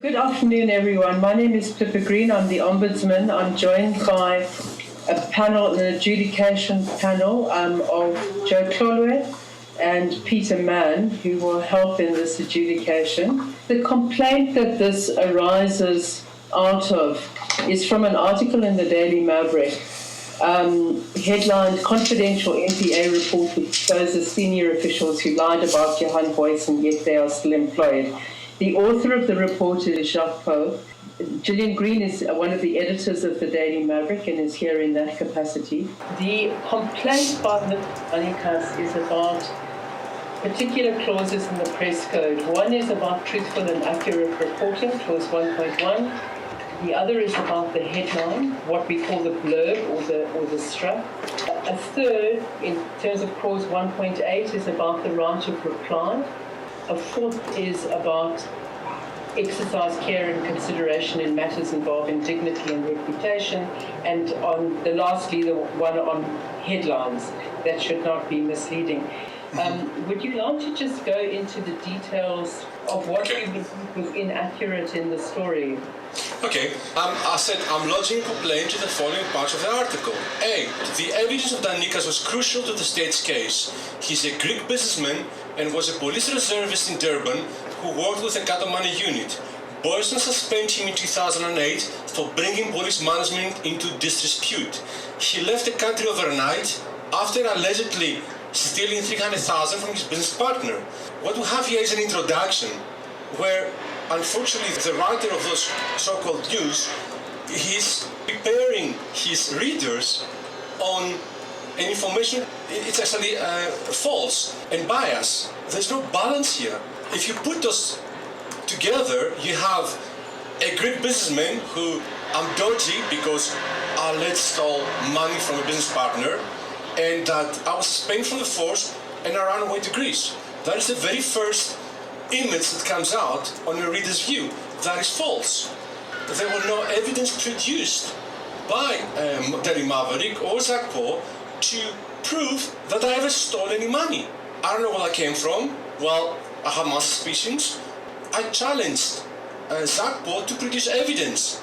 Good afternoon, everyone. My name is Pippa Green. I'm the Ombudsman. I'm joined by a panel, an adjudication panel of Joe Clarke and Peter Mann, who will help in this adjudication. The complaint that this arises out of is from an article in the Daily Maverick, headlined Confidential MPA Report which exposes senior officials who lied about Johan Booysen, yet they are still employed. The author of the report is Jacques Pauw. Gillian Green is one of the editors of the Daily Maverick and is here in that capacity. The complaint by Mr Danikas is about particular clauses in the press code. One is about truthful and accurate reporting, clause 1.1. The other is about the headline, what we call the blurb or the strap. A third, in terms of clause 1.8, is about the right of reply. A fourth is about exercise care and consideration in matters involving dignity and reputation, and lastly, the one on headlines that should not be misleading. Would you like to just go into the details of what you believe was inaccurate in the story? Okay, I said I'm lodging a complaint to the following parts of the article. A. The evidence of Danikas was crucial to the state's case. He's a Greek businessman and was a police reservist in Durban who worked with the Cato Manor Unit. Booysen suspended him in 2008 for bringing police management into disrepute. He left the country overnight after allegedly stealing 300,000 from his business partner. What we have here is an introduction where, unfortunately, the writer of those so-called news is preparing his readers on an information. It's actually false and biased. There's no balance here. If you put those together, you have a Greek businessman who I'm dodgy because I let stole money from a business partner, and that I was suspended from the force and I ran away to Greece. That is the very first image that comes out on a reader's view. That is false. There were no evidence produced by Daily Maverick or Jacques Pauw to prove that I ever stole any money. I don't know where that came from. Well, I have my suspicions. I challenged Jacques Pauw to produce evidence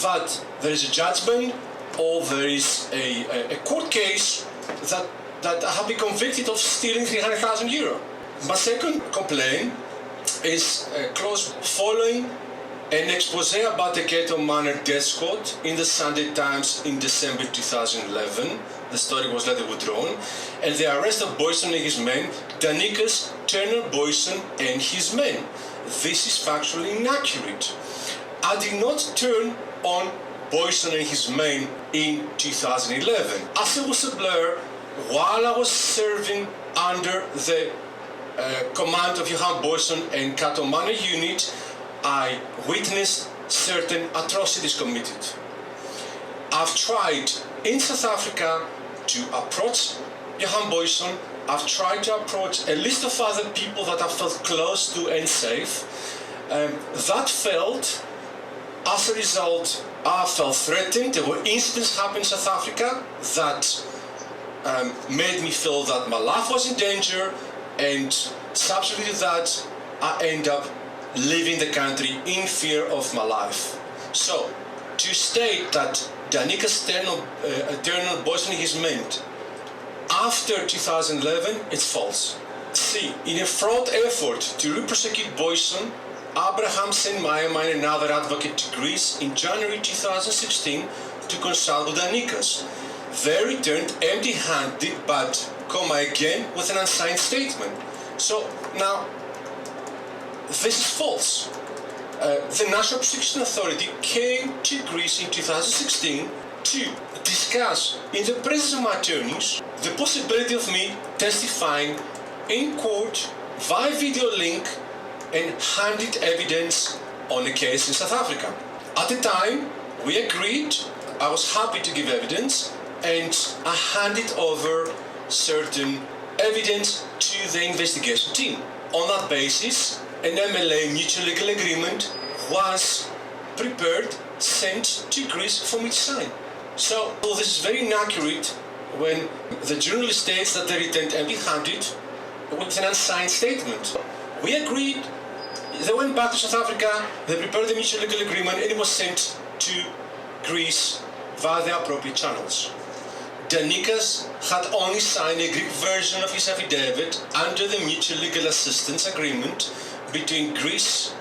that there is a judgment or there is a court case that I have been convicted of stealing 300,000 euro. My second complaint is a clause following an expose about the Cato Manor death squad in the Sunday Times in December 2011. The story was later withdrawn, and the arrest of Booysen and his men, Danikas, General Booysen and his men. This is factually inaccurate. I did not turn on Booysen and his men in 2011. As a whistleblower, while I was serving under the command of Johan Booysen and Cato Manor Unit, I witnessed certain atrocities committed. I've tried in South Africa to approach Johan Booysen. I've tried to approach a list of other people that I felt close to and safe. That failed. As a result, I felt threatened. There were incidents happening in South Africa that made me feel that my life was in danger, and subsequently to that, I end up leaving the country in fear of my life. So, to state that Danikas General Booysen and his men after 2011, it's false. See, in a fraud effort to re-prosecute Booysen, Abraham sent Maiman, another advocate, to Greece in January 2016 to consult with Danikas. They returned empty-handed, but, again, with an unsigned statement. So, now, this is false. The National Prosecution Authority came to Greece in 2016 to discuss, in the presence of my attorneys, the possibility of me testifying in court via video link and handed evidence on a case in South Africa. At the time, we agreed, I was happy to give evidence, and I handed over certain evidence to the investigation team. On that basis, an MLA mutual legal agreement was prepared, sent to Greece for me to sign. So, this is very inaccurate when the journalist states that they returned empty-handed with an unsigned statement. We agreed they went back to South Africa, they prepared the mutual legal agreement, and it was sent to Greece via the appropriate channels. Danikas had only signed a Greek version of his affidavit under the mutual legal assistance agreement between Greece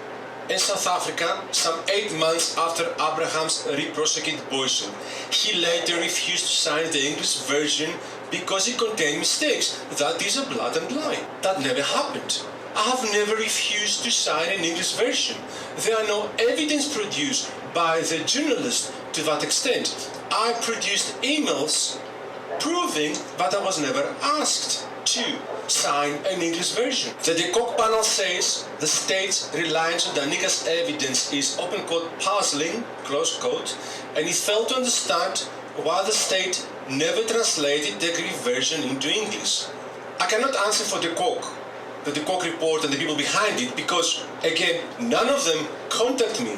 and South Africa some 8 months after Abraham's re-prosecuted Booysen. He later refused to sign the English version because it contained mistakes. That is a blatant lie. That never happened. I have never refused to sign an English version. There are no evidence produced by the journalist to that extent. I produced emails proving that I was never asked to sign an English version. The de Kock panel says the state's reliance on Danikas' evidence is open quote puzzling, close quote, and it failed to understand why the state never translated the Greek version into English. I cannot answer for the de Kock report and the people behind it because, again, none of them contact me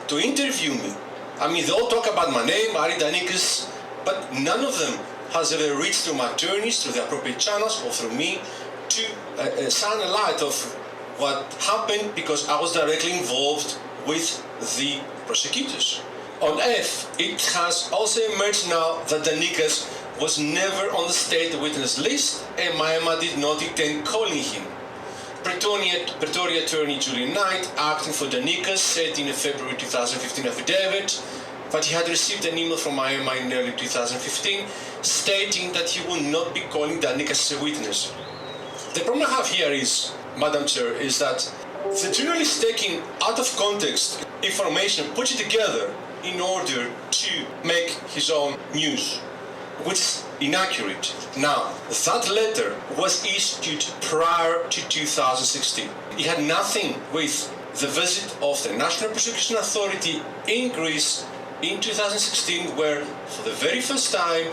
to interview me. I mean, they all talk about my name, Ari Danikas, but none of them has ever reached through my attorneys, through the appropriate channels, or through me, to shine a light of what happened because I was directly involved with the prosecutors. On F, it has also emerged now that Danikas was never on the state witness list and Myanmar did not intend calling him. Pretoria attorney Julian Knight, acting for Danikas, said in a February 2015 affidavit that he had received an email from Myanmar in early 2015 stating that he will not be calling Danikas as a witness. The problem I have here is, Madam Chair, is that the journalist taking out of context information, puts it together in order to make his own news, which is inaccurate. Now, that letter was issued prior to 2016. It had nothing with the visit of the National Prosecution Authority in Greece in 2016, where for the very first time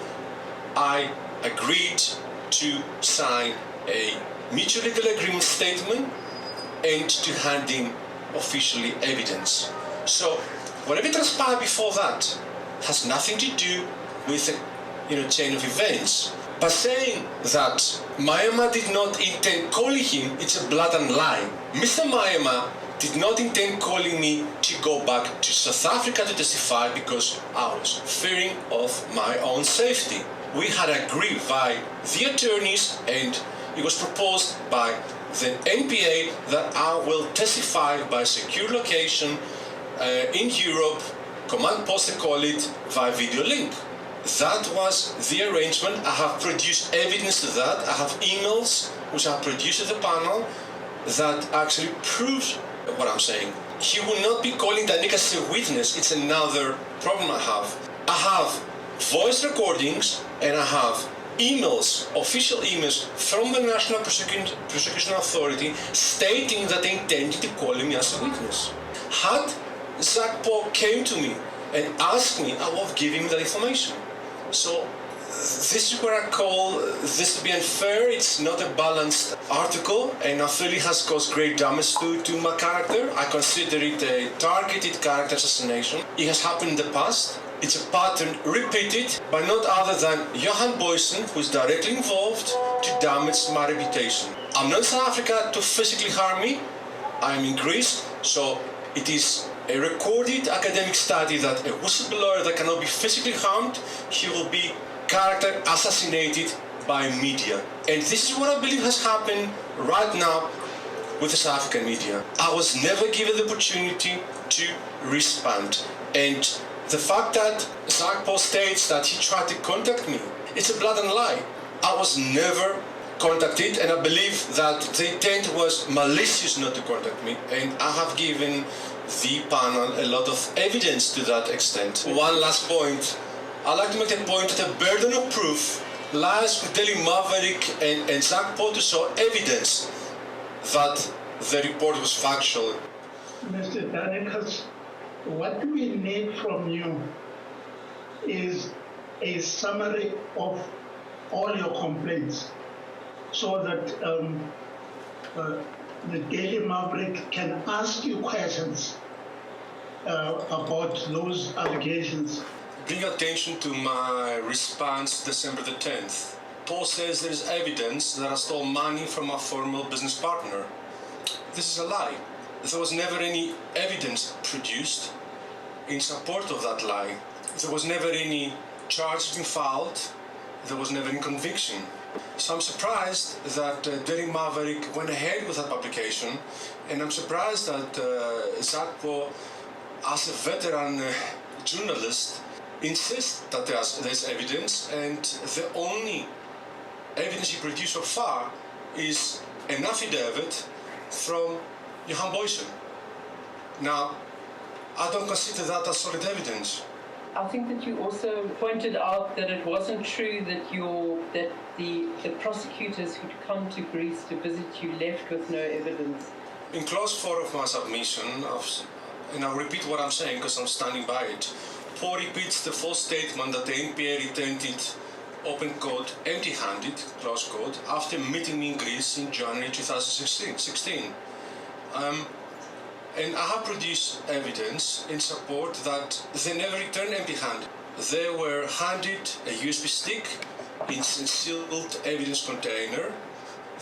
I agreed to sign a mutual legal agreement statement and to hand in officially evidence. So whatever transpired before that has nothing to do with the chain of events. By saying that Myanmar did not intend calling him, it's a blatant lie. Mr. Myanmar did not intend calling me to go back to South Africa to testify because I was fearing of my own safety. We had agreed by the attorneys and it was proposed by the NPA that I will testify by secure location in Europe, command post they call it, via video link. That was the arrangement. I have produced evidence to that. I have emails which I have produced to the panel that actually proves what I'm saying. He will not be calling Danikas as a witness. It's another problem I have. I have voice recordings and I have emails, official emails from the National Prosecution Authority stating that they intended to call me as a witness. Had Jacques Pauw came to me and asked me, I would have given him that information. So this is where I call this to be unfair. It's not a balanced article and I feel it has caused great damage to my character. I consider it a targeted character assassination. It has happened in the past. It's a pattern repeated by not other than Johan Booysen, who is directly involved to damage my reputation. I'm not in South Africa to physically harm me. I'm in Greece, so it is a recorded academic study that a whistleblower that cannot be physically harmed, he will be character assassinated by media. And this is what I believe has happened right now with the South African media. I was never given the opportunity to respond. And the fact that Jacques Pauw states that he tried to contact me, it's a blatant lie. I was never contacted and I believe that the intent was malicious not to contact me, and I have given the panel a lot of evidence to that extent. One last point. I'd like to make the point that the burden of proof lies with Daily Maverick and Jacques Pauw to show evidence that the report was factual. Mr. Danikas, what we need from you is a summary of all your complaints so that the Daily Maverick can ask you questions about those allegations. Bring attention to my response December the 10th. Pauw says there is evidence that I stole money from a former business partner. This is a lie. there was never any evidence produced in support of that lie. There was never any charge being filed. There was never any conviction. So I'm surprised that Daily Maverick went ahead with that publication, and I'm surprised that Jacques Pauw, as a veteran journalist, insists that there's evidence, and the only evidence he produced so far is an affidavit from Johan Booysen. Now, I don't consider that as solid evidence. I think that you also pointed out that it wasn't true that the prosecutors who'd come to Greece to visit you left with no evidence. In clause 4 of my submission, and I'll repeat what I'm saying because I'm standing by it, Pauw repeats the false statement that the NPA returned it, open quote, empty-handed, close quote, after meeting me in Greece in January 2016. And I have produced evidence in support that they never returned empty-handed. They were handed a USB stick in a sealed evidence container.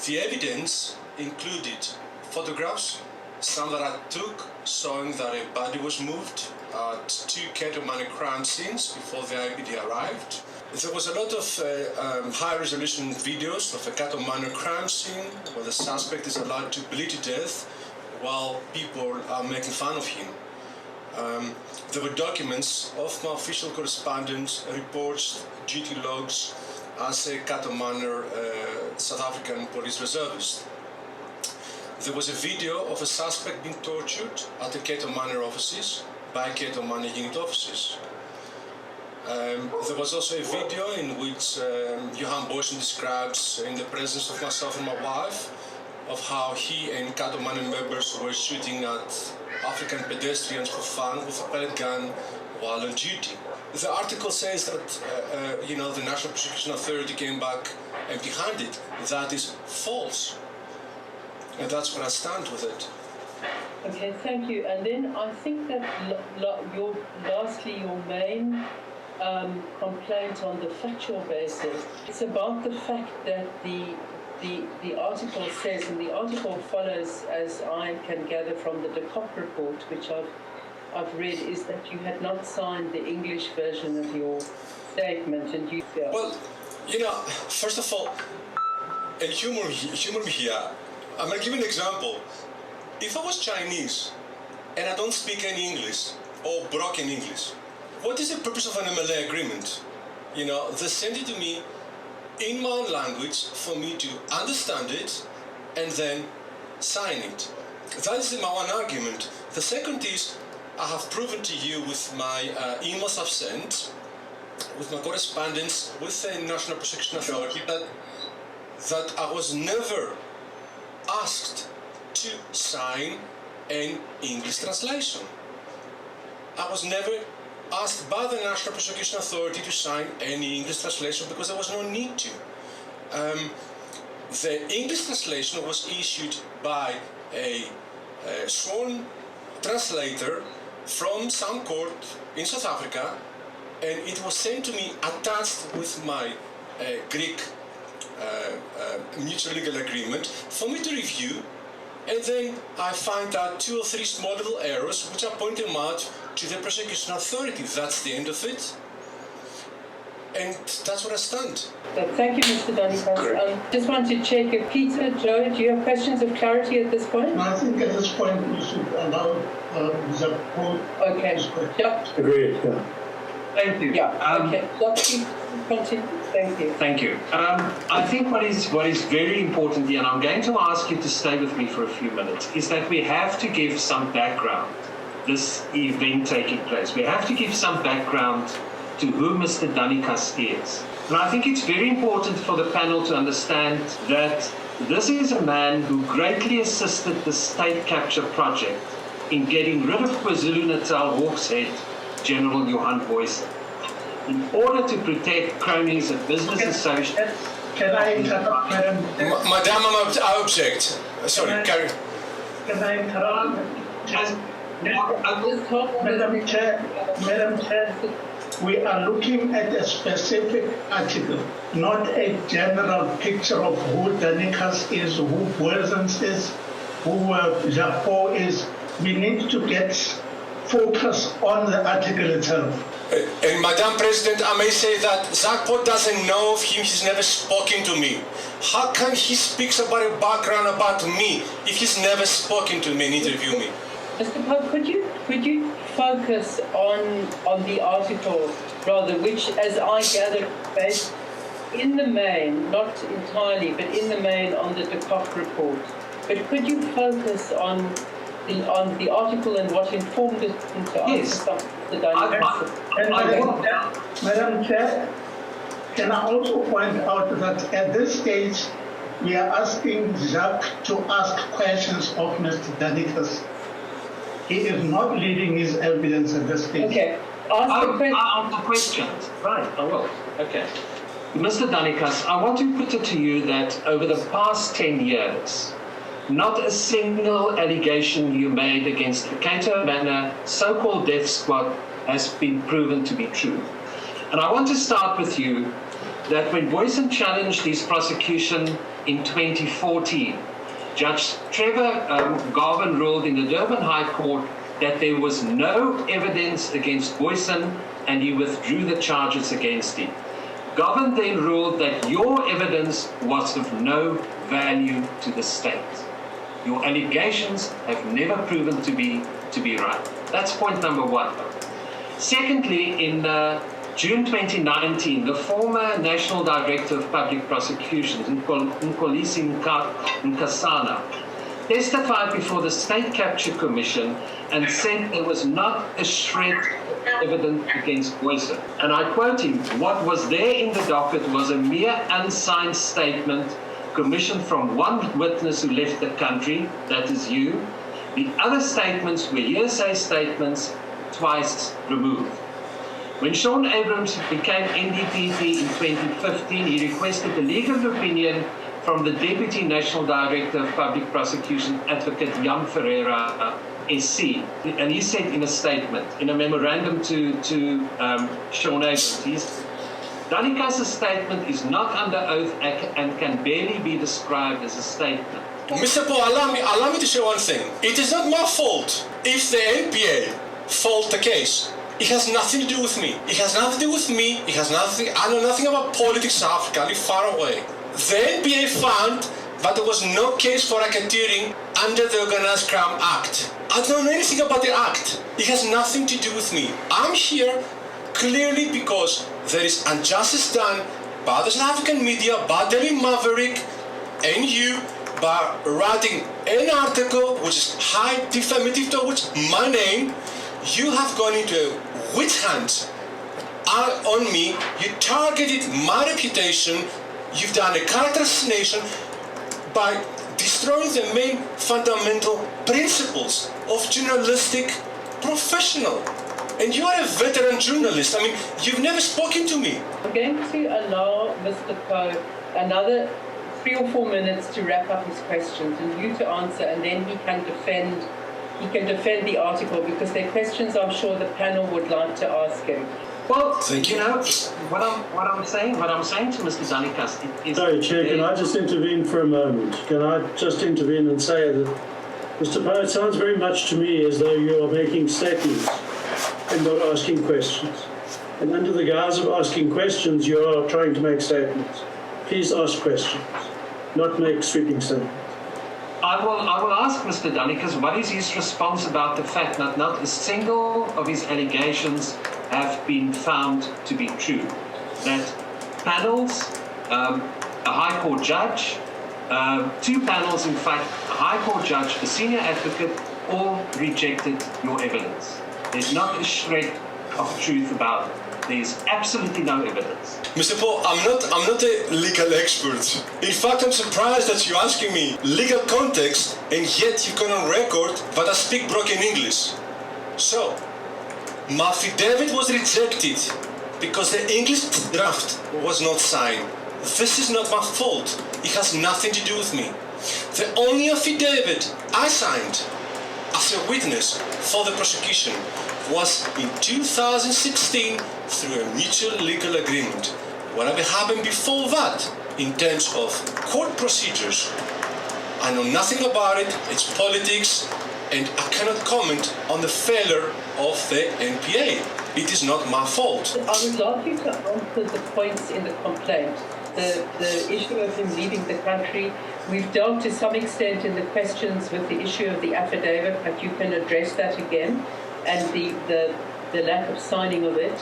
The evidence included photographs, some that I took showing that a body was moved at 2 Cato Manor crime scenes before the IPD arrived. There was a lot of high-resolution videos of a Cato Manor crime scene where the suspect is allowed to bleed to death while people are making fun of him. There were documents of my official correspondence, reports, duty logs as a Cato Manor South African police reservist. There was a video of a suspect being tortured at the Cato Manor offices by Cato Manor unit officers. There was also a video in which Johan Booysen describes, in the presence of myself and my wife, of how he and Cato Manor members were shooting at African pedestrians for fun with a pellet gun while on duty. The article says that the National Prosecution Authority came back empty-handed. That is false, and that's where I stand with it. Okay, thank you. And then I think that lastly, your main complaint on the factual basis, it's about the fact that the article says, and the article follows, as I can gather from the De Kock report, which I've read, is that you had not signed the English version of your statement, and you. Well, first of all, and humor me here. I'm gonna give you an example. If I was Chinese and I don't speak any English or broken English, what is the purpose of an MLA agreement? They send it to me in my own language for me to understand it and then sign it. That is my one argument. The second is, I have proven to you with my emails I've sent, with my correspondence with the National Prosecution Authority, that I was never asked to sign an English translation. I was never asked by the National Prosecution Authority to sign any English translation because there was no need to. The English translation was issued by a sworn translator from some court in South Africa, and it was sent to me attached with my Greek mutual legal agreement for me to review, and then I find out 2 or 3 small little errors which I point them out to the prosecution authority. That's the end of it, and that's where I stand. Thank you, Mr. Danikas. Just want to check if Peter, Joe, do you have questions of clarity at this point? No, I think at this point we should allow the Pauw. Okay. Yeah. Agreed. Yeah. Thank you. Yeah. Okay. Please continue. Thank you. Thank you. I think what is very important here, and I'm going to ask you to stay with me for a few minutes, is that we have to give some background this event taking place. We have to give some background to who Mr. Danikas is. And I think it's very important for the panel to understand that this is a man who greatly assisted the state capture project in getting rid of KwaZulu-Natal Hawkshead General Johan Booysen, in order to protect cronies and business associates. Can I interrupt, Madam? Madam, I object. Sorry, carry. Can I interrupt? Madam Chair, we are looking at a specific article, not a general picture of who Danikas is, who Booysen is, who Jacques Pauw is. we need to get focus on the article itself. And Madam President, I may say that Jacques Pauw doesn't know of him, he's never spoken to me. How can he speak about a background about me if he's never spoken to me and interviewed me? Mr. Pauw, could you focus on the article, rather, which, as I gather, based in the main, not entirely, but in the main on the de Kock report. But could you focus on the article and what informed it into Yes. the Danikas? Madam Chair, can I also point out that at this stage, we are asking Jacques to ask questions of Mr. Danikas. He is not leading his evidence at this stage. Okay. Ask the question. I answer questions. Right, I will. Okay. Mr. Danikas, I want to put it to you that over the past 10 years, not a single allegation you made against the Cato Manor so-called death squad has been proven to be true. And I want to start with you that when Booysen challenged his prosecution in 2014, Judge Trevor Garvin ruled in the Durban High Court that there was no evidence against Booysen and he withdrew the charges against him. Garvin then ruled that your evidence was of no value to the state. Your allegations have never proven to be right. That's point number one. Secondly, in June 2019, the former National Director of Public Prosecutions, Nkolisi Nkasana, testified before the State Capture Commission and said there was not a shred of evidence against Booysen. And I quote him, "What was there in the docket was a mere unsigned statement commissioned from one witness who left the country, that is you. The other statements were hearsay statements twice removed." When Sean Abrams became NDPP in 2015, he requested a legal opinion from the Deputy National Director of Public Prosecution, Advocate Jan Ferreira, SC. And he said in a statement, in a memorandum to Sean Abrams, Danikas' statement is not under oath and can barely be described as a statement. Mr. Pauw, allow me to say one thing. It is not my fault if the NPA failed the case. It has nothing to do with me. It has nothing to do with me. It has nothing. I know nothing about politics in Africa. I live far away. The NPA found that there was no case for racketeering under the Organized Crime Act. I don't know anything about the act. It has nothing to do with me. I'm here clearly because there is injustice done by the South African media, by Daily Maverick, and you, by writing an article which is high defamative towards my name. You have gone into a witch hunt on me. You targeted my reputation. You've done a character assassination by destroying the main fundamental principles of journalistic professional. And you are a veteran journalist. I mean, you've never spoken to me. I'm going to allow Mr. Pauw another 3 or 4 minutes to wrap up his questions and you to answer, and then he can defend the article, because there are questions I'm sure the panel would like to ask him. Well, thank you. You know, what I'm saying to Mr. Danikas is... Sorry, Chair, can I just intervene for a moment? Can I just intervene and say that, Mr. Pauw, it sounds very much to me as though you are making statements and not asking questions. And under the guise of asking questions, you are trying to make statements. Please ask questions, not make sweeping statements. I will ask Mr. Danikas what is his response about the fact that not a single of his allegations have been found to be true. That panels, a High Court judge, 2 panels in fact, a High Court judge, a senior advocate, all rejected your evidence. There's not a shred of truth about it. There's absolutely no evidence. Mr. Pauw, I'm not a legal expert. In fact, I'm surprised that you're asking me legal context, and yet you've gone on record that I speak broken English. So, my affidavit was rejected because the English draft was not signed. This is not my fault. It has nothing to do with me. The only affidavit I signed as a witness for the prosecution was in 2016 through a mutual legal agreement. Whatever happened before that, in terms of court procedures, I know nothing about it. It's politics, and I cannot comment on the failure of the NPA. It is not my fault. I would like you to answer the points in the complaint. The issue of him leaving the country, we've dealt to some extent in the questions with the issue of the affidavit, but you can address that again, and the lack of signing of it,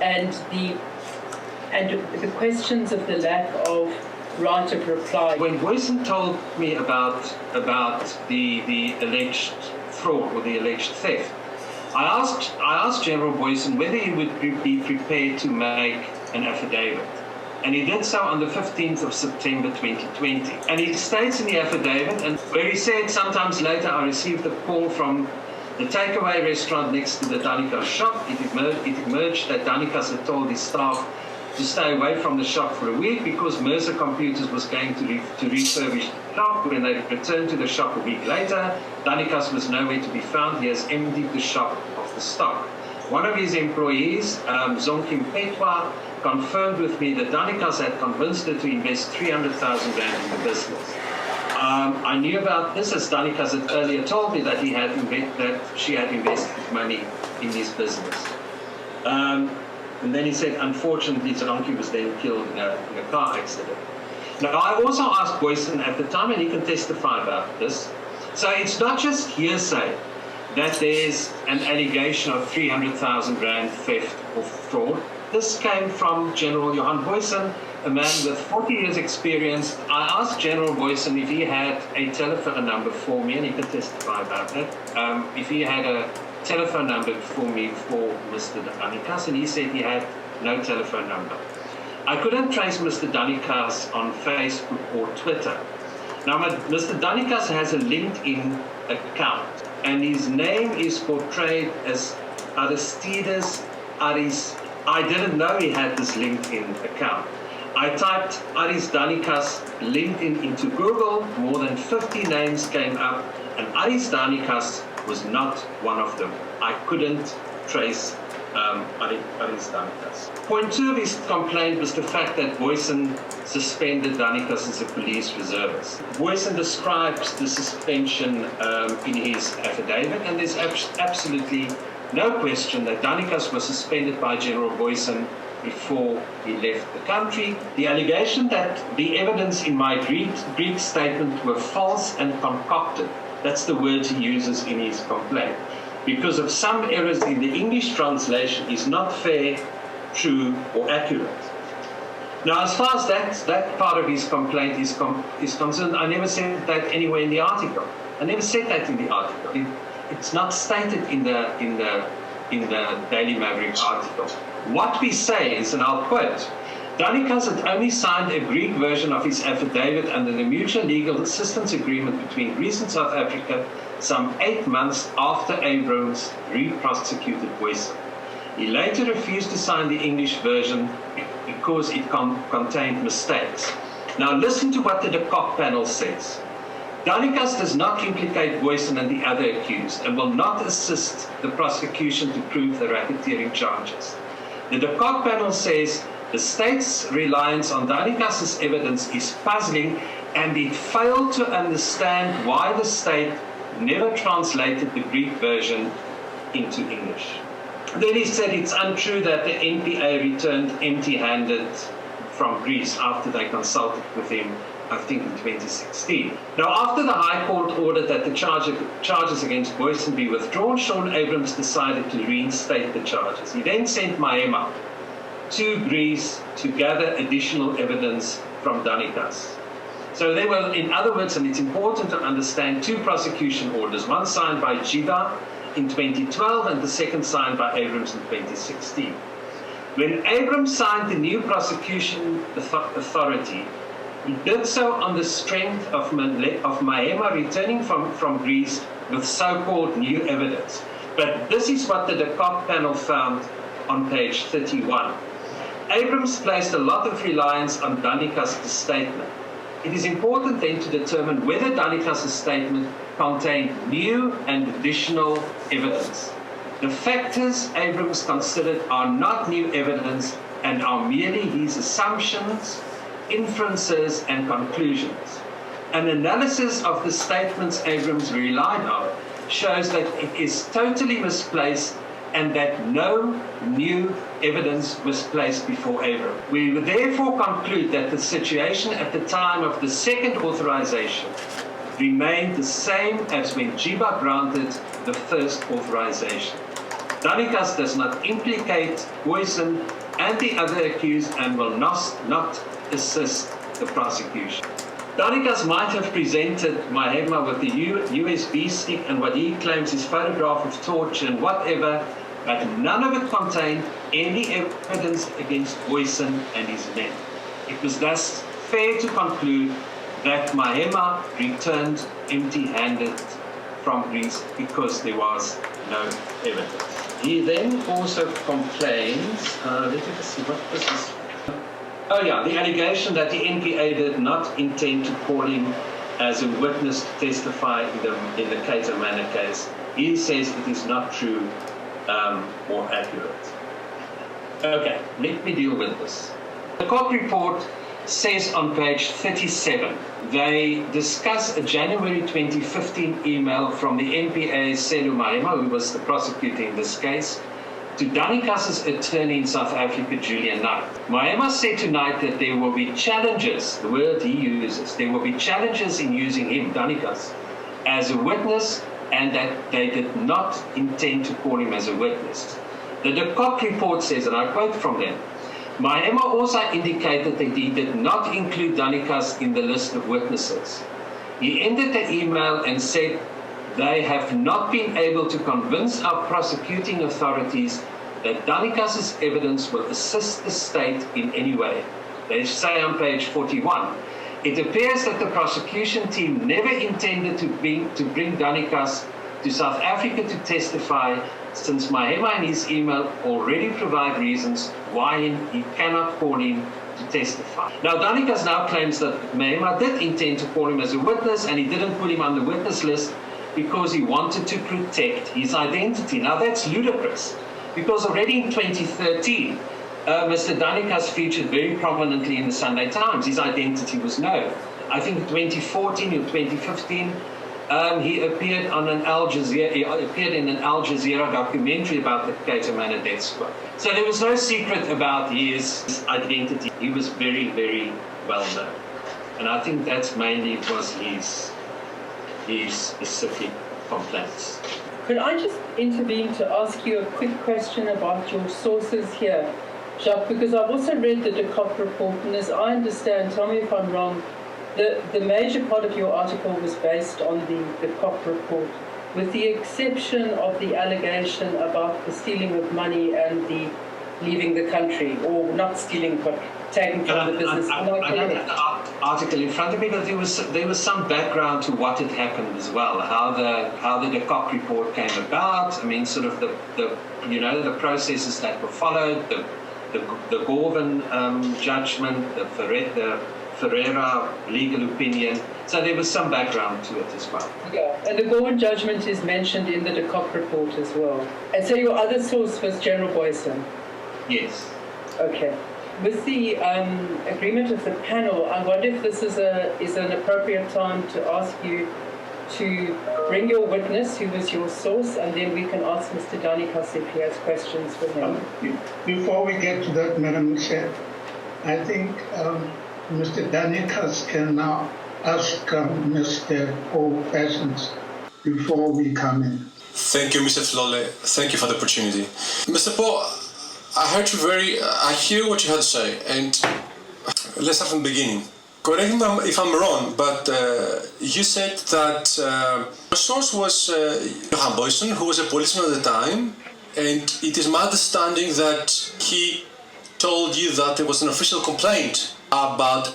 and the questions of the lack of right of reply. When Booysen told me about the alleged fraud or the alleged theft, I asked General Booysen whether he would be prepared to make an affidavit. And he did so on the 15th of September 2020. And he states in the affidavit, and where he said, sometimes later I received a call from the takeaway restaurant next to the Danikas shop. It emerged that Danikas had told his staff to stay away from the shop for a week because Mercer Computers was going to refurbish the shop. When they returned to the shop a week later, Danikas was nowhere to be found. He has emptied the shop of the stock. One of his employees, Zonkim Petwa, confirmed with me that Danikas had convinced her to invest 300,000 rand in the business. I knew about this as Danikas had earlier told me that she had invested money in his business. And then he said, unfortunately, Zonkim was then killed in a car accident. Now, I also asked Booysen at the time, and he can testify about this. So it's not just hearsay that there's an allegation of 300,000 rand theft or fraud. This came from General Johan Booysen, a man with 40 years experience. I asked General Booysen if he had a telephone number for me, and he can testify about that. If he had a telephone number for me for Mr. Danikas, and he said he had no telephone number. I couldn't trace Mr. Danikas on Facebook or Twitter. Now, Mr. Danikas has a LinkedIn account, and his name is portrayed as Aristides Aris. I didn't know he had this LinkedIn account. I typed Aris Danikas LinkedIn into Google, more than 50 names came up, and Aris Danikas was not one of them. I couldn't trace Aris Danikas. Point 2 of his complaint was the fact that Booysen suspended Danikas as a police reservist. Booysen describes the suspension in his affidavit, and there's absolutely no question that Danikas was suspended by General Booysen before he left the country. The allegation that the evidence in my Greek statement were false and concocted, that's the words he uses in his complaint, because of some errors in the English translation, is not fair, true, or accurate. Now, as far as that part of his complaint is concerned, I never said that anywhere in the article. I never said that in the article. It's not stated in the Daily Maverick article. What we say is, and I'll quote, Danikas had only signed a Greek version of his affidavit under the mutual legal assistance agreement between Greece and South Africa some 8 months after Abrams re-prosecuted Booysen. He later refused to sign the English version because it contained mistakes. Now listen to what the de Kock panel says. Danikas does not implicate Booysen and the other accused and will not assist the prosecution to prove the racketeering charges. The de Kock panel says the state's reliance on Danikas's evidence is puzzling, and it failed to understand why the state never translated the Greek version into English. Then he said it's untrue that the NPA returned empty-handed from Greece after they consulted with him, I think in 2016. Now, after the High Court ordered that the charges against Booysen be withdrawn, Sean Abrams decided to reinstate the charges. He then sent Mahema to Greece to gather additional evidence from Danikas. So there were, in other words, and it's important to understand, 2 prosecution orders, one signed by Jiva in 2012 and the second signed by Abrams in 2016. When Abrams signed the new prosecution authority, he did so on the strength of Mahema returning from Greece with so-called new evidence. But this is what the de Kock panel found on page 31. Abrams placed a lot of reliance on Danikas' statement. It is important then to determine whether Danikas' statement contained new and additional evidence. The factors Abrams considered are not new evidence and are merely his assumptions, inferences, and conclusions. An analysis of the statements Abrams relied on shows that it is totally misplaced and that no new evidence was placed before April. We would therefore conclude that the situation at the time of the second authorization remained the same as when JIBA granted the first authorization. Danikas does not implicate Booysen and the other accused and will not assist the prosecution. Danikas might have presented Mahema with the USB stick and what he claims is photograph of torture and whatever, but none of it contained any evidence against Booysen and his men. It was thus fair to conclude that Mahema returned empty-handed from Greece because there was no evidence. He then also complains, let me just see, what was this? Oh yeah, the allegation that the NPA did not intend to call him as a witness to testify in the Cato Manor case. He says it is not true or accurate. Okay, let me deal with this. The court report says on page 37, they discuss a January 2015 email from the NPA Selu Mahema, who was the prosecutor in this case, to Danikas' attorney in South Africa, Julian Knight. Mahema said tonight that there will be challenges, the word he uses, there will be challenges in using him, Danikas, as a witness, and that they did not intend to call him as a witness. The De Kock report says, and I quote from them, Mahema also indicated that he did not include Danikas in the list of witnesses. He ended the email and said, they have not been able to convince our prosecuting authorities that Danikas' evidence will assist the state in any way. They say on page 41, it appears that the prosecution team never intended to bring Danikas to South Africa to testify, since Mahema in his email already provide reasons why he cannot call him to testify. Now, Danikas now claims that Mahema did intend to call him as a witness and he didn't put him on the witness list because he wanted to protect his identity. Now, that's ludicrous, because already in 2013, Mr. Danikas featured very prominently in the Sunday Times. His identity was known. I think in 2014 or 2015, he appeared on an Al Jazeera documentary about the Cato Manor death squad. So there was no secret about his identity. He was very, very well known. And I think that's mainly was his specific complaints. Could I just intervene to ask you a quick question about your sources here, Jacques? Because I've also read the De Kock report, and as I understand, tell me if I'm wrong, the major part of your article was based on the De Kock report, with the exception of the allegation about the stealing of money and the leaving the country, or not stealing, but taking from the business. I don't have the article in front of me, but there was some background to what had happened as well, how the De Kock report came about. I mean, sort of the processes that were followed, the Gorvin judgment, the Ferreira legal opinion. So there was some background to it as well. Yeah, and the Gorvin judgment is mentioned in the De Kock report as well. And so your other source was General Booysen? Yes. Okay. With the agreement of the panel, I wonder if this is an appropriate time to ask you to bring your witness, who was your source, and then we can ask Mr. Danikas if he has questions for him. Before we get to that, Madam Chair, I think Mr. Danikas can now ask Mr. Pauw questions before we come in. Thank you, Mr. Flole. Thank you for the opportunity. Mr. Pauw, I hear what you had to say, and let's start from the beginning. Correct me if I'm wrong, but you said that your source was Johan Booysen, who was a policeman at the time, and it is my understanding that he told you that there was an official complaint about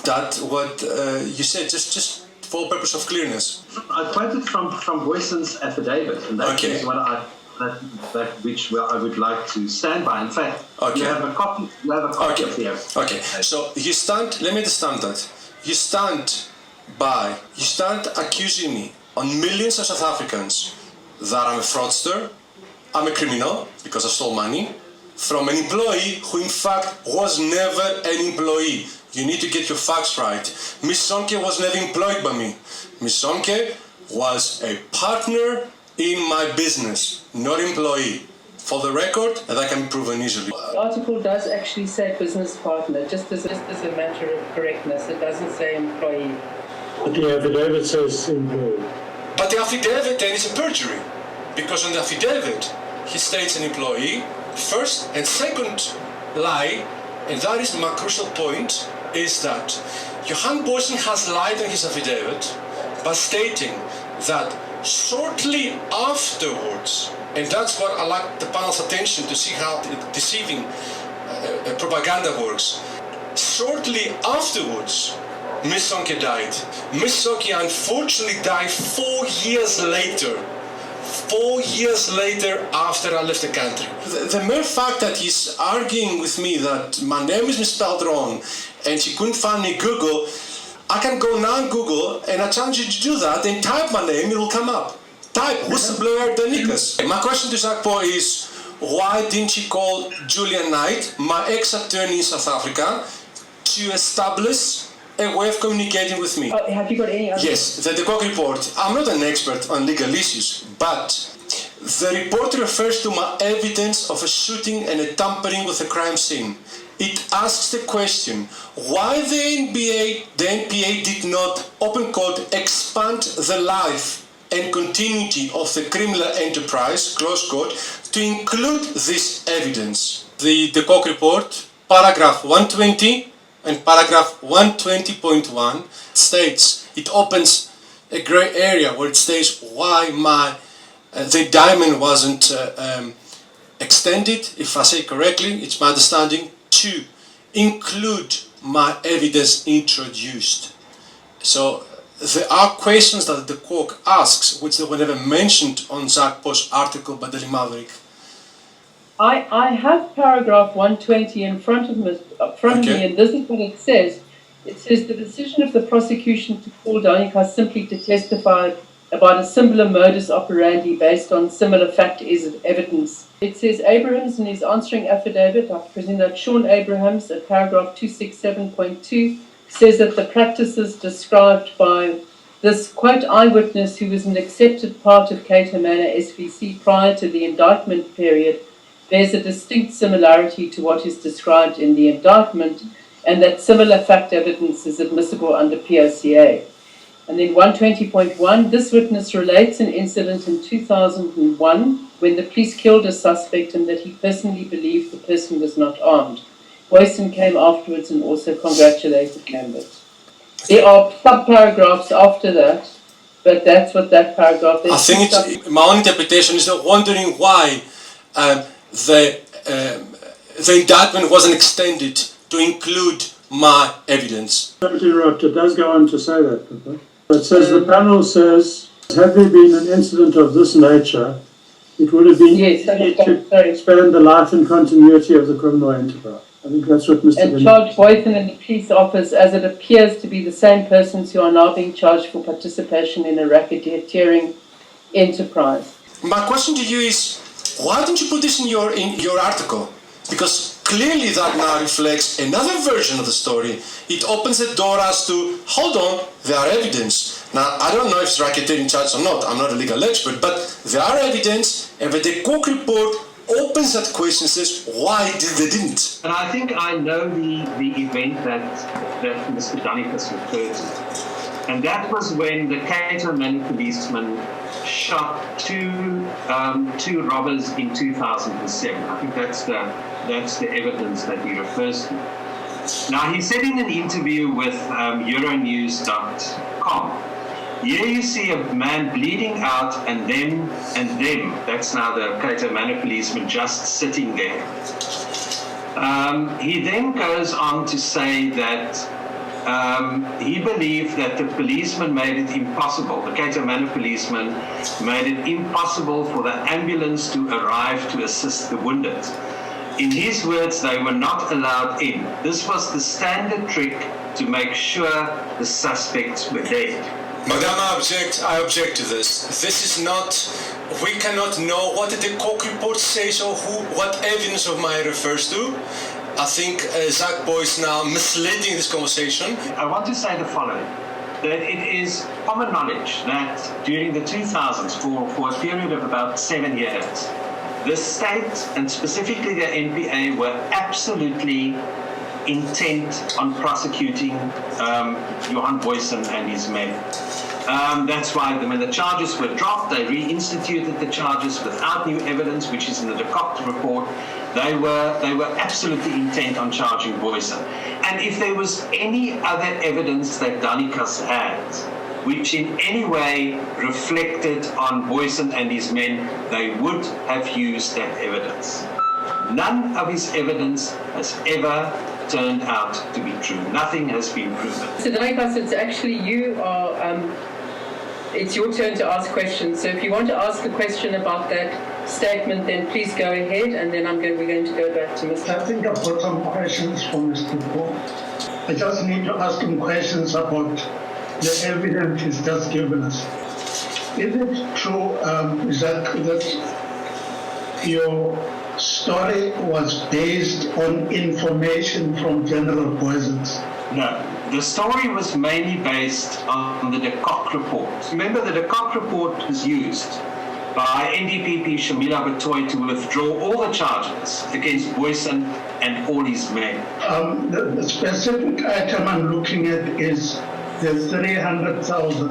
that. What you said, just for purpose of clearness. I quoted from Booysen's affidavit, and that is what I would like to stand by. In fact, you have a copy. Of here. Okay. So you stand. Let me understand that. You stand accusing me on millions of South Africans that I'm a fraudster, I'm a criminal because I stole money from an employee who in fact was never an employee. You need to get your facts right. Miss Sonke was never employed by me. Miss Sonke was a partner in my business, not employee. For the record, that can be proven easily. The article does actually say business partner, just as a matter of correctness. It doesn't say employee. But the affidavit says employee. But the affidavit then is a perjury, because on the affidavit he states an employee first, and second lie, and that is my crucial point, is that Johan Booysen has lied on his affidavit by stating that shortly afterwards, and that's what I like the panel's attention to see how deceiving propaganda works. Shortly afterwards, Miss Sonke died. Miss Sonke unfortunately died 4 years later. 4 years later after I left the country. The mere fact that he's arguing with me that my name is misspelled wrong and she couldn't find me Google, I can go now on Google and I challenge you to do that and type my name, it will come up. Type whistleblower Danikas. My question to Jacques Pauw is, why didn't you call Julian Knight, my ex-attorney in South Africa, to establish a way of communicating with me? Oh, have you got any other? Yes, the Clarke report. I'm not an expert on legal issues, but the report refers to my evidence of a shooting and a tampering with a crime scene. It asks the question, why the NPA did not, open quote, expand the life and continuity of the criminal enterprise, close quote, to include this evidence. The Clarke report, paragraph 120 and paragraph 120.1 states, it opens a grey area where it states why the indictment wasn't extended, if I say correctly, it's my understanding, to include my evidence introduced. So there are questions that the Clarke asks, which they were never mentioned on Jacques Pauw's article by Daily Maverick. I have paragraph 120 in front of me, and this is what it says. It says the decision of the prosecution to call Danikas simply to testify about a similar modus operandi based on similar fact is evidence. It says Abrahams in his answering affidavit, I presume that Sean Abrahams at paragraph 267.2 says that the practices described by this, quote, eyewitness who was an accepted part of Cato Manor SVC prior to the indictment period bears a distinct similarity to what is described in the indictment, and that similar fact evidence is admissible under POCA. And then 120.1, this witness relates an incident in 2001 when the police killed a suspect and that he personally believed the person was not armed. Booysen came afterwards and also congratulated members. There are sub-paragraphs after that, but that's what that paragraph is. I think my own interpretation is that wondering why the indictment wasn't extended to include my evidence. It does go on to say that. It says the panel says, had there been an incident of this nature, it would have been easy to expand the life and continuity of the criminal enterprise. I think that's what Mr. Danikas. And charge Booysen and the police office as it appears to be the same persons who are now being charged for participation in a racketeering enterprise. My question to you is, why didn't you put this in your article? Because clearly that now reflects another version of the story. It opens the door as to, hold on, there are evidence. Now, I don't know if it's racketeering charges or not, I'm not a legal expert, but there are evidence, and the Clarke report opens that question and says, why they didn't? And I think I know the event that Mr. Danikas referred to. And that was when the Cato Manor policeman shot two robbers in 2007. I think that's the evidence that he refers to. Now, he said in an interview with Euronews.com, here you see a man bleeding out and them, that's now the Cato Manor policeman just sitting there. He then goes on to say that he believed that the policeman made it impossible, the Cato Manor policeman made it impossible for the ambulance to arrive to assist the wounded. In his words, they were not allowed in. This was the standard trick to make sure the suspects were dead. Madam, I object to this. This is not, we cannot know what the Clarke report says or what evidence of mine refers to. I think Jacques Pauw is now misleading this conversation. I want to say the following. that it is common knowledge that during the 2000s, for a period of about 7 years, the state and specifically the NPA were absolutely intent on prosecuting Johan Booysen and his men. That's why when the charges were dropped, they reinstituted the charges without new evidence, which is in the de Kock report. They were absolutely intent on charging Booysen. And if there was any other evidence that Danikas had, which in any way reflected on Booysen and his men, they would have used that evidence. None of his evidence has ever turned out to be true. Nothing has been proven. So Danikas, it's actually you are, it's your turn to ask questions. So if you want to ask a question about that statement, then please go ahead, and then we're going to go back to Mr. I think I've got some questions for Mr. Pauw. I just need to ask him questions about the evidence he's just given us. Is it true, Jacques, that your story was based on information from General Booysen? No. The story was mainly based on the de Kock report. Remember, the de Kock report was used by NDPP Shamila Batoy to withdraw all the charges against Booysen and all his men. The specific item I'm looking at is the 300,000.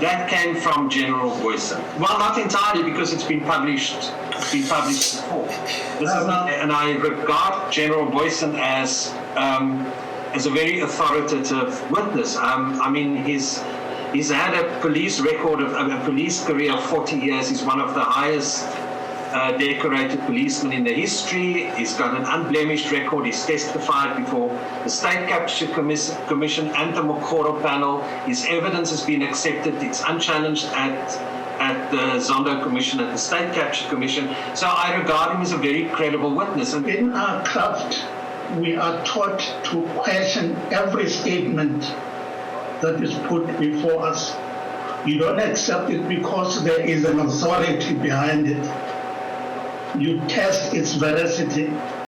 That came from General Booysen. Well, not entirely, because it's been published before. And I regard General Booysen as a very authoritative witness. I mean, he's had a police record of a police career of 40 years. He's one of the highest decorated policemen in the history. He's got an unblemished record. He's testified before the State Capture Commission and the Mokoro panel. His evidence has been accepted. It's unchallenged at the Zondo Commission, at the State Capture Commission. So I regard him as a very credible witness. And in our craft, we are taught to question every statement that is put before us. You don't accept it because there is an authority behind it. You test its veracity.